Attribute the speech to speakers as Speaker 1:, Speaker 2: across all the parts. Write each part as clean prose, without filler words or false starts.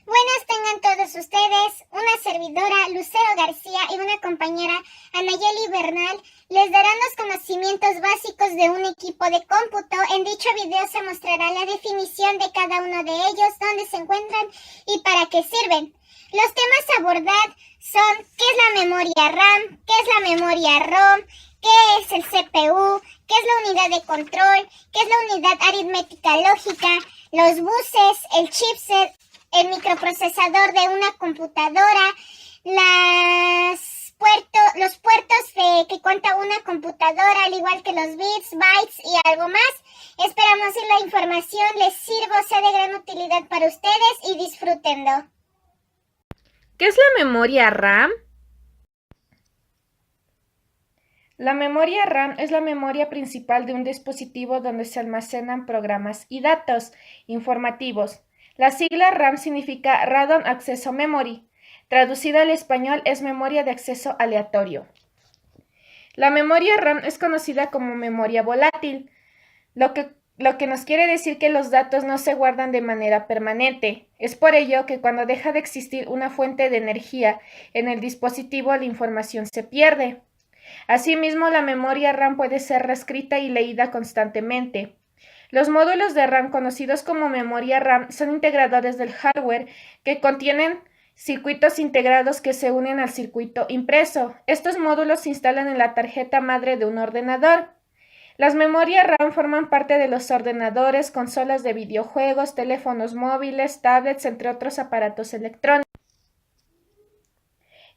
Speaker 1: Buenas tengan todos ustedes. Una servidora, Lucero García, y una compañera, Anayeli Bernal, les darán los conocimientos básicos de un equipo de cómputo. En dicho video se mostrará la definición de cada uno de ellos, dónde se encuentran y para qué sirven. Los temas a abordar son qué es la memoria RAM, qué es la memoria ROM, qué es el CPU, qué es la unidad de control, qué es la unidad aritmética lógica, los buses, el chipset, el microprocesador de una computadora, los puertos que cuenta una computadora, al igual que los bits, bytes y algo más. Esperamos que la información les sirva, sea de gran utilidad para ustedes y disfrútenlo.
Speaker 2: ¿Qué es la memoria RAM? La memoria RAM es la memoria principal de un dispositivo donde se almacenan programas y datos informativos. La sigla RAM significa Random Access Memory. Traducida al español es memoria de acceso aleatorio. La memoria RAM es conocida como memoria volátil, lo que nos quiere decir que los datos no se guardan de manera permanente. Es por ello que cuando deja de existir una fuente de energía en el dispositivo, la información se pierde. Asimismo, la memoria RAM puede ser reescrita y leída constantemente. Los módulos de RAM, conocidos como memoria RAM, son integradores del hardware que contienen circuitos integrados que se unen al circuito impreso. Estos módulos se instalan en la tarjeta madre de un ordenador. Las memorias RAM forman parte de los ordenadores, consolas de videojuegos, teléfonos móviles, tablets, entre otros aparatos electrónicos.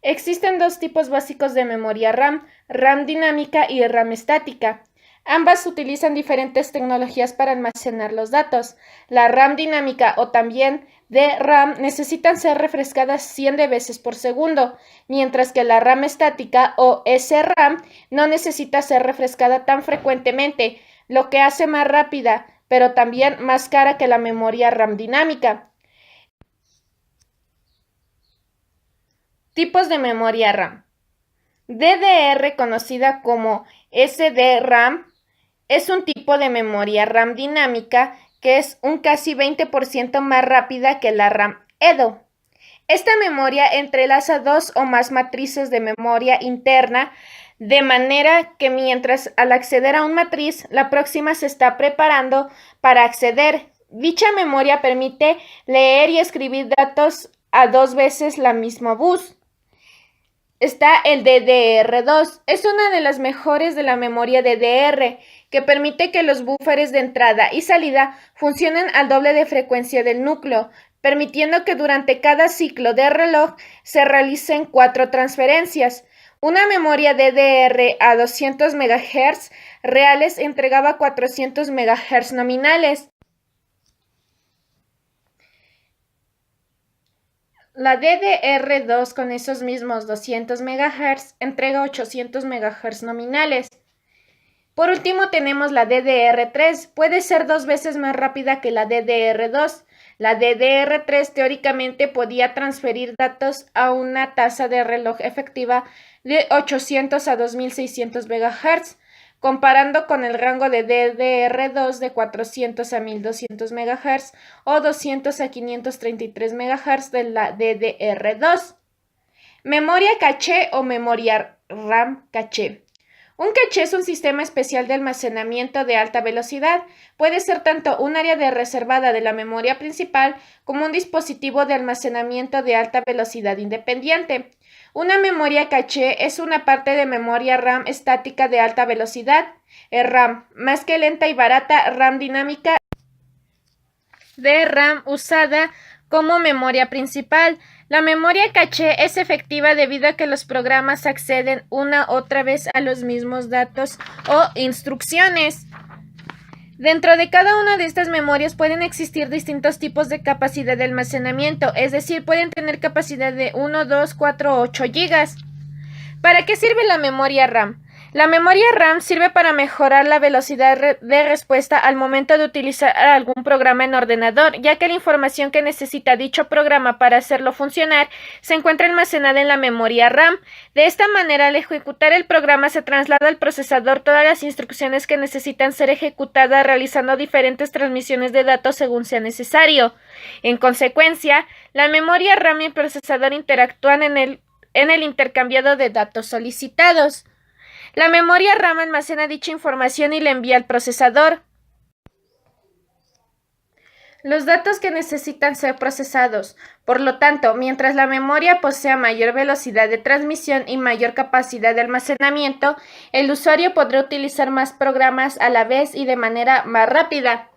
Speaker 2: Existen dos tipos básicos de memoria RAM, RAM dinámica y RAM estática. Ambas utilizan diferentes tecnologías para almacenar los datos. La RAM dinámica o también DRAM necesitan ser refrescadas 100 de veces por segundo, mientras que la RAM estática o SRAM no necesita ser refrescada tan frecuentemente, lo que hace más rápida, pero también más cara que la memoria RAM dinámica. Tipos de memoria RAM. DDR, conocida como SDRAM, es un tipo de memoria RAM dinámica que es un casi 20% más rápida que la RAM EDO. Esta memoria entrelaza dos o más matrices de memoria interna, de manera que mientras al acceder a una matriz, la próxima se está preparando para acceder. Dicha memoria permite leer y escribir datos a dos veces la misma bus. Está el DDR2, es una de las mejores de la memoria DDR, que permite que los búferes de entrada y salida funcionen al doble de frecuencia del núcleo, permitiendo que durante cada ciclo de reloj se realicen 4 transferencias. Una memoria DDR a 200 MHz reales entregaba 400 MHz nominales. La DDR2 con esos mismos 200 MHz entrega 800 MHz nominales. Por último tenemos la DDR3, puede ser 2 veces más rápida que la DDR2. La DDR3 teóricamente podía transferir datos a una tasa de reloj efectiva de 800 a 2600 MHz, comparando con el rango de DDR2 de 400 a 1200 MHz o 200 a 533 MHz de la DDR2. Memoria caché o memoria RAM caché. Un caché es un sistema especial de almacenamiento de alta velocidad. Puede ser tanto un área reservada de la memoria principal como un dispositivo de almacenamiento de alta velocidad independiente. Una memoria caché es una parte de memoria RAM estática de alta velocidad, RAM, más que lenta y barata, RAM dinámica, DRAM usada como memoria principal. La memoria caché es efectiva debido a que los programas acceden una otra vez a los mismos datos o instrucciones. Dentro de cada una de estas memorias pueden existir distintos tipos de capacidad de almacenamiento, es decir, pueden tener capacidad de 1, 2, 4 o 8 GB. ¿Para qué sirve la memoria RAM? La memoria RAM sirve para mejorar la velocidad de respuesta al momento de utilizar algún programa en ordenador, ya que la información que necesita dicho programa para hacerlo funcionar se encuentra almacenada en la memoria RAM. De esta manera, al ejecutar el programa se traslada al procesador todas las instrucciones que necesitan ser ejecutadas, realizando diferentes transmisiones de datos según sea necesario. En consecuencia, la memoria RAM y el procesador interactúan en el intercambiado de datos solicitados. La memoria RAM almacena dicha información y la envía al procesador. Los datos que necesitan ser procesados. Por lo tanto, mientras la memoria posea mayor velocidad de transmisión y mayor capacidad de almacenamiento, el usuario podrá utilizar más programas a la vez y de manera más rápida.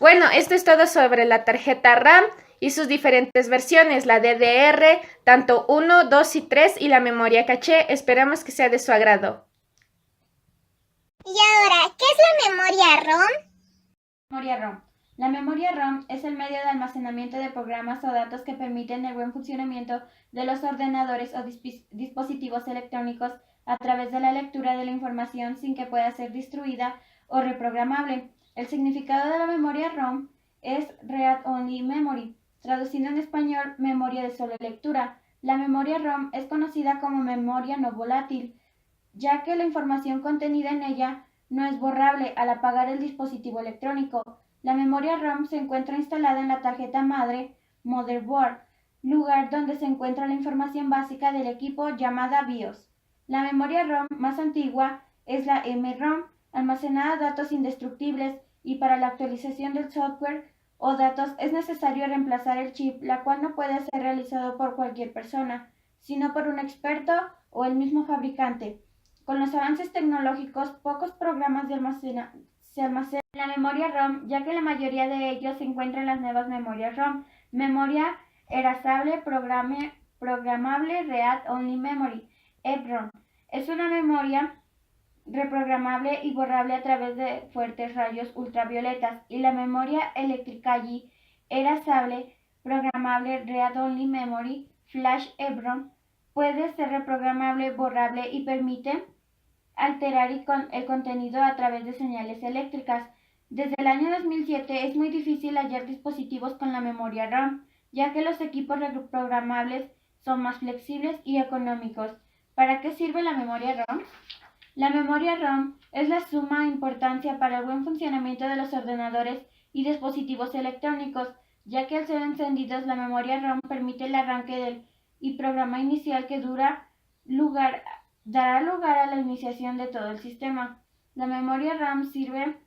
Speaker 2: Bueno, esto es todo sobre la tarjeta RAM y sus diferentes versiones, la DDR, tanto 1, 2 y 3 y la memoria caché. Esperamos que sea de su agrado.
Speaker 1: Y ahora, ¿qué es la memoria ROM?
Speaker 3: Memoria ROM. La memoria ROM es el medio de almacenamiento de programas o datos que permiten el buen funcionamiento de los ordenadores o dispositivos electrónicos a través de la lectura de la información sin que pueda ser destruida o reprogramable. El significado de la memoria ROM es Read Only Memory, traducido en español, memoria de sola lectura. La memoria ROM es conocida como memoria no volátil, ya que la información contenida en ella no es borrable al apagar el dispositivo electrónico. La memoria ROM se encuentra instalada en la tarjeta madre, motherboard, lugar donde se encuentra la información básica del equipo llamada BIOS. La memoria ROM más antigua es la MROM, almacenada datos indestructibles, y para la actualización del software o datos es necesario reemplazar el chip, la cual no puede ser realizado por cualquier persona, sino por un experto o el mismo fabricante. Con los avances tecnológicos, pocos programas se almacenan en la memoria ROM, ya que la mayoría de ellos se encuentran en las nuevas memorias ROM. Memoria erasable, programable, Read Only Memory, EPROM. Es una memoria reprogramable y borrable a través de fuertes rayos ultravioletas. Y la memoria electrical erasable, programable, Read Only Memory, Flash EPROM, puede ser reprogramable, borrable y permite alterar el contenido a través de señales eléctricas. Desde el año 2007 es muy difícil hallar dispositivos con la memoria RAM, ya que los equipos reprogramables son más flexibles y económicos. ¿Para qué sirve la memoria ROM? La memoria ROM es de suma importancia para el buen funcionamiento de los ordenadores y dispositivos electrónicos, ya que al ser encendidos la memoria ROM permite el arranque y programa inicial que dará lugar a la iniciación de todo el sistema. La memoria RAM sirve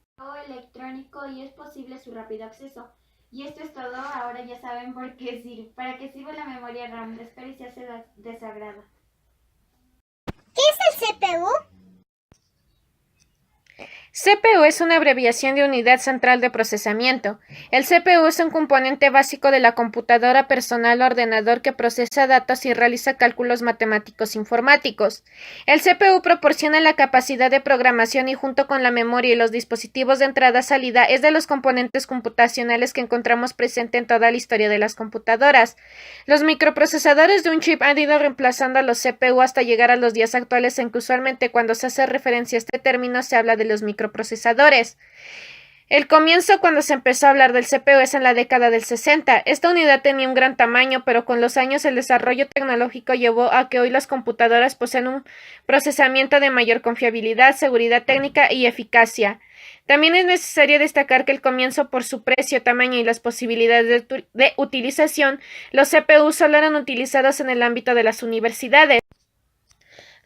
Speaker 3: electrónico y es posible su rápido acceso. Y esto es todo, ahora ya saben por qué sirve. ¿Para qué sirve la memoria RAM? Espero y se hace de su agrado.
Speaker 1: ¿Qué es el CPU?
Speaker 2: CPU es una abreviación de Unidad Central de Procesamiento. El CPU es un componente básico de la computadora personal o ordenador que procesa datos y realiza cálculos matemáticos informáticos. El CPU proporciona la capacidad de programación y junto con la memoria y los dispositivos de entrada-salida es de los componentes computacionales que encontramos presente en toda la historia de las computadoras. Los microprocesadores de un chip han ido reemplazando a los CPU hasta llegar a los días actuales en que usualmente cuando se hace referencia a este término se habla de los microprocesadores. El comienzo cuando se empezó a hablar del CPU es en la década del 60. Esta unidad tenía un gran tamaño, pero con los años el desarrollo tecnológico llevó a que hoy las computadoras poseen un procesamiento de mayor confiabilidad, seguridad técnica y eficacia. También es necesario destacar que el comienzo por su precio, tamaño y las posibilidades de utilización, los CPU solo eran utilizados en el ámbito de las universidades.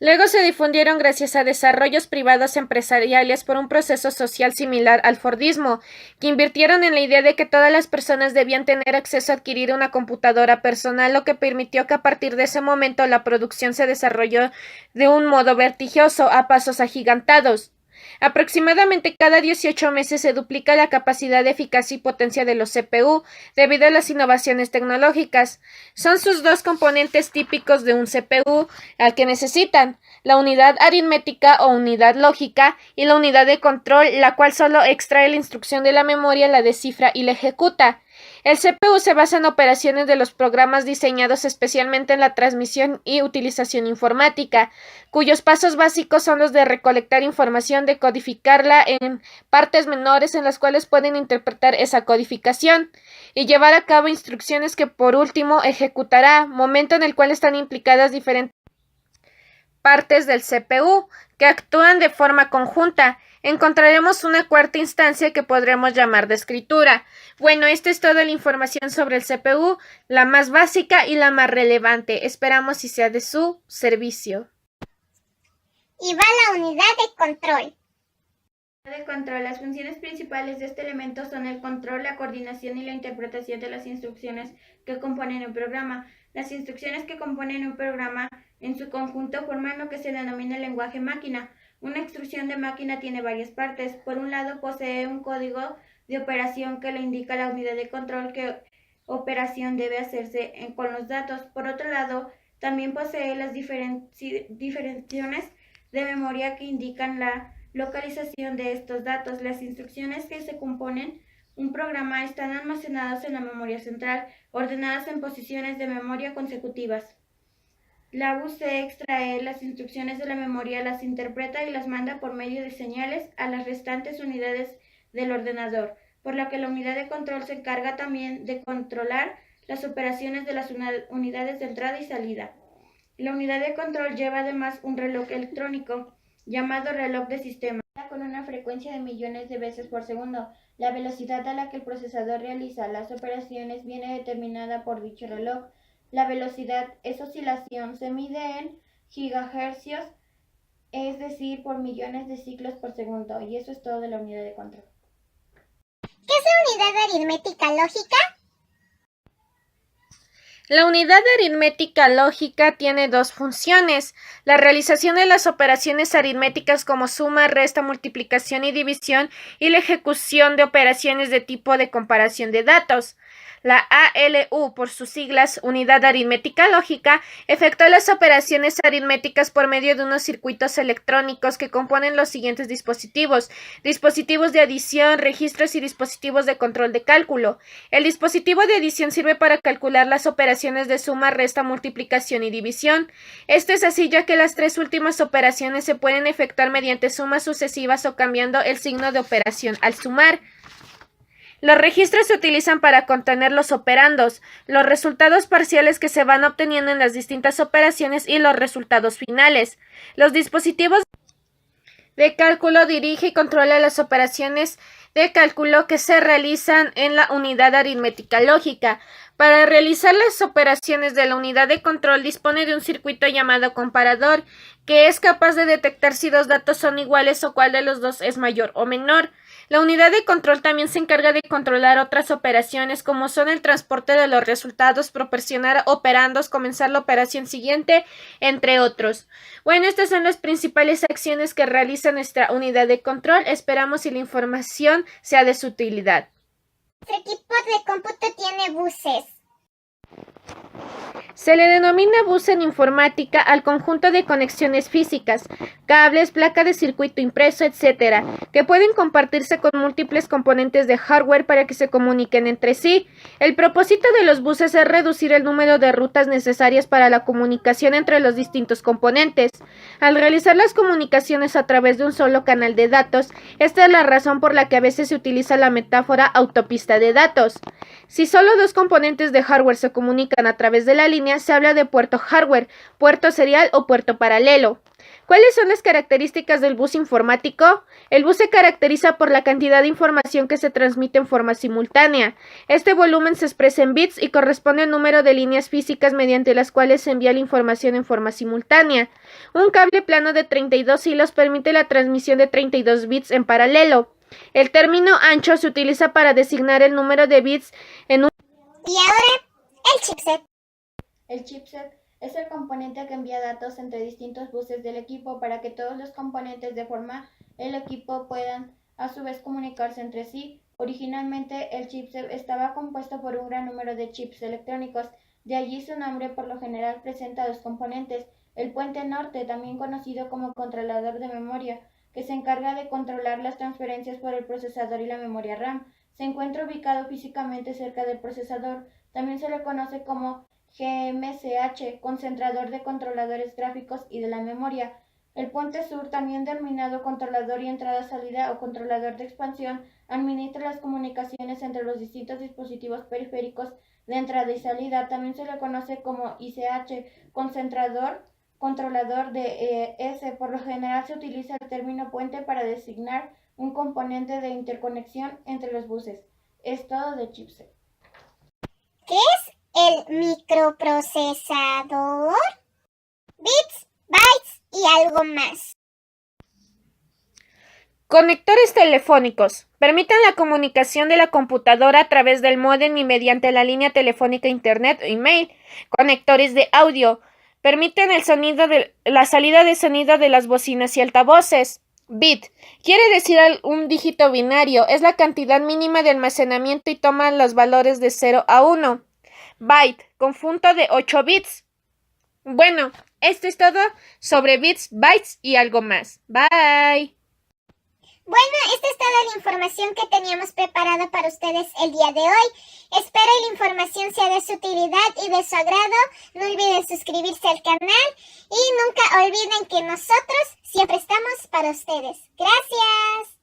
Speaker 2: Luego se difundieron gracias a desarrollos privados empresariales por un proceso social similar al Fordismo, que invirtieron en la idea de que todas las personas debían tener acceso a adquirir una computadora personal, lo que permitió que a partir de ese momento la producción se desarrolló de un modo vertiginoso a pasos agigantados. Aproximadamente cada 18 meses se duplica la capacidad de eficacia y potencia de los CPU debido a las innovaciones tecnológicas. Son sus dos componentes típicos de un CPU al que necesitan, la unidad aritmética o unidad lógica y la unidad de control, la cual solo extrae la instrucción de la memoria, la descifra y la ejecuta. El CPU se basa en operaciones de los programas diseñados especialmente en la transmisión y utilización informática, cuyos pasos básicos son los de recolectar información, decodificarla en partes menores en las cuales pueden interpretar esa codificación y llevar a cabo instrucciones que por último ejecutará, momento en el cual están implicadas diferentes partes del CPU que actúan de forma conjunta. Encontraremos una cuarta instancia que podremos llamar de escritura. Bueno, esta es toda la información sobre el CPU, la más básica y la más relevante. Esperamos y sea de su servicio.
Speaker 1: Y va la unidad de control.
Speaker 3: De control. Las funciones principales de este elemento son el control, la coordinación y la interpretación de las instrucciones que componen un programa. Las instrucciones que componen un programa en su conjunto forman lo que se denomina el lenguaje máquina. Una instrucción de máquina tiene varias partes. Por un lado, posee un código de operación que le indica a la unidad de control qué operación debe hacerse con los datos. Por otro lado, también posee las diferenciaciones de memoria que indican la localización de estos datos. Las instrucciones que se componen un programa están almacenadas en la memoria central, ordenadas en posiciones de memoria consecutivas. La UC extrae las instrucciones de la memoria, las interpreta y las manda por medio de señales a las restantes unidades del ordenador, por lo que la unidad de control se encarga también de controlar las operaciones de las unidades de entrada y salida. La unidad de control lleva además un reloj electrónico llamado reloj de sistema, con una frecuencia de millones de veces por segundo. La velocidad a la que el procesador realiza las operaciones viene determinada por dicho reloj. La velocidad es oscilación, se mide en gigahercios, es decir, por millones de ciclos por segundo. Y eso es todo de la unidad de control.
Speaker 1: ¿Qué es la unidad aritmética lógica?
Speaker 2: La unidad aritmética lógica tiene dos funciones: la realización de las operaciones aritméticas como suma, resta, multiplicación y división, y la ejecución de operaciones de tipo de comparación de datos. La ALU, por sus siglas, unidad aritmética lógica, efectúa las operaciones aritméticas por medio de unos circuitos electrónicos que componen los siguientes dispositivos: dispositivos de adición, registros y dispositivos de control de cálculo. El dispositivo de adición sirve para calcular las operaciones de suma, resta, multiplicación y división. Esto es así ya que las tres últimas operaciones se pueden efectuar mediante sumas sucesivas o cambiando el signo de operación al sumar. Los registros se utilizan para contener los operandos, los resultados parciales que se van obteniendo en las distintas operaciones y los resultados finales. Los dispositivos de cálculo dirigen y controlan las operaciones de cálculo que se realizan en la unidad aritmética lógica. Para realizar las operaciones de la unidad de control dispone de un circuito llamado comparador, que es capaz de detectar si dos datos son iguales o cuál de los dos es mayor o menor. La unidad de control también se encarga de controlar otras operaciones como son el transporte de los resultados, proporcionar operandos, comenzar la operación siguiente, entre otros. Bueno, estas son las principales acciones que realiza nuestra unidad de control. Esperamos y la información sea de su utilidad.
Speaker 1: Nuestro equipo de cómputo tiene buses.
Speaker 2: Se le denomina bus en informática al conjunto de conexiones físicas, cables, placa de circuito impreso, etc., que pueden compartirse con múltiples componentes de hardware para que se comuniquen entre sí. El propósito de los buses es reducir el número de rutas necesarias para la comunicación entre los distintos componentes. Al realizar las comunicaciones a través de un solo canal de datos, esta es la razón por la que a veces se utiliza la metáfora autopista de datos. Si solo dos componentes de hardware se comunican a través de la línea, se habla de puerto hardware, puerto serial o puerto paralelo. ¿Cuáles son las características del bus informático? El bus se caracteriza por la cantidad de información que se transmite en forma simultánea. Este volumen se expresa en bits y corresponde al número de líneas físicas mediante las cuales se envía la información en forma simultánea. Un cable plano de 32 hilos permite la transmisión de 32 bits en paralelo. El término ancho se utiliza para designar el número de bits en un...
Speaker 1: Y ahora, el chipset.
Speaker 3: El chipset es el componente que envía datos entre distintos buses del equipo para que todos los componentes de forma el equipo puedan a su vez comunicarse entre sí. Originalmente el chipset estaba compuesto por un gran número de chips electrónicos, de allí su nombre. Por lo general presenta dos componentes: el puente norte, también conocido como controlador de memoria, que se encarga de controlar las transferencias por el procesador y la memoria RAM. se encuentra ubicado físicamente cerca del procesador. También se le conoce como GMSH, concentrador de controladores gráficos y de la memoria. El puente sur, también denominado controlador y entrada-salida o controlador de expansión, administra las comunicaciones entre los distintos dispositivos periféricos de entrada y salida. También se le conoce como ICH, controlador de S. Por lo general se utiliza el término puente para designar un componente de interconexión entre los buses. Es todo de chipset.
Speaker 1: ¿Qué es el microprocesador? Bits, bytes y algo más.
Speaker 2: Conectores telefónicos. Permiten la comunicación de la computadora a través del módem y mediante la línea telefónica, internet o email. Conectores de audio. Permiten la salida de sonido de las bocinas y altavoces. Bit quiere decir un dígito binario. Es la cantidad mínima de almacenamiento y toma los valores de 0 a 1. Byte, conjunto de 8 bits. Bueno, esto es todo sobre bits, bytes y algo más. Bye.
Speaker 1: Bueno, esta es toda la información que teníamos preparada para ustedes el día de hoy. Espero la información sea de su utilidad y de su agrado. No olviden suscribirse al canal y nunca olviden que nosotros siempre estamos para ustedes. Gracias.